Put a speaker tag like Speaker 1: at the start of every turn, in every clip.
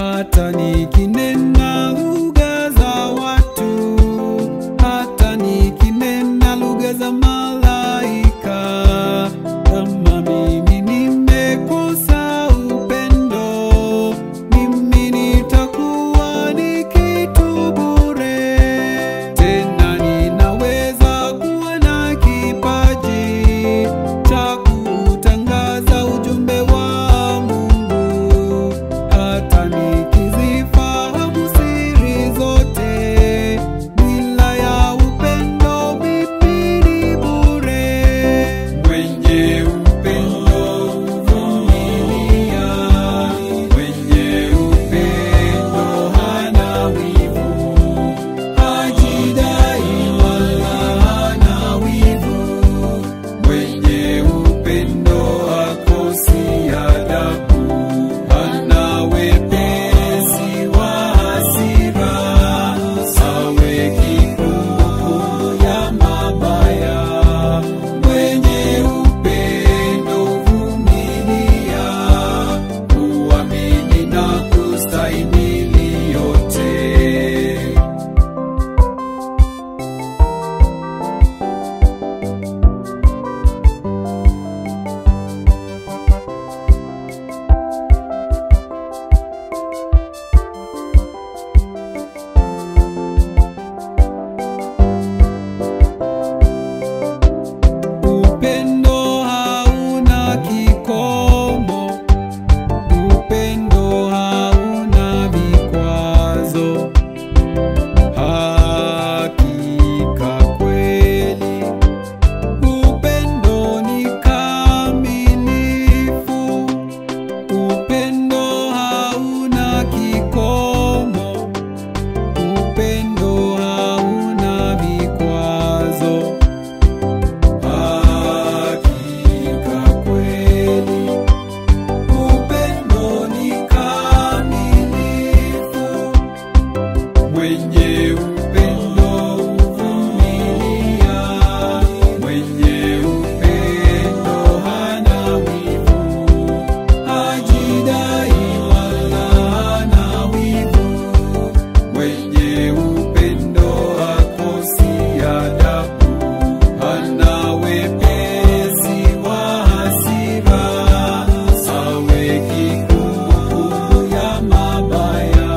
Speaker 1: hata nikinena lugha za watu, hata nikinena lugha za malaika, kama mimi nimekosa upendo, mimi nitakuwa ni kitu bure. Tena ninaweza kuwa na kipaji cha kutangaza ujumbe wa Mungu, hata nikizifahamu siri zote, bila ya upendo mimi ni bure. Mwenye upendo huvumilia, mwenye upendo hana wivu, hajidai wala hana wivu, mwenye upendo hakosi adabu, hana wepesi wa hasira, sawe kikumbuku ya mabaya. Mwenye upendo huvumilia, huamini na kustahimili yote. Upendo hauna kikomo, upendo hauna vikwazo. Hakika kweli, upendo ni kamilifu, upendo hauna kikomo, upendo hauna vikwazo. Hakika kweli, upendo ni kamilifu, mwenye upendo huvumilia, mwenye upendo hana wivu, hajidai wala hana wivu, mwenye upendo hakosi adabu, hana wepesi wa hasira, sawe kikumbuku ya mabaya.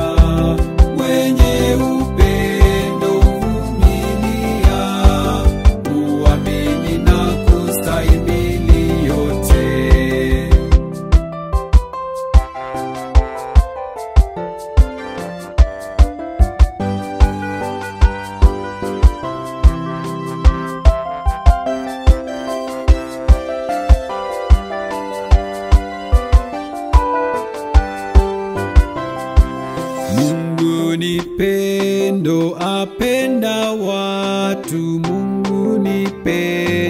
Speaker 1: Mwenye upendo huvumilia, huamini na kustahimili yote. Mungu ni pendo, apenda watu. Mungu ni pendo.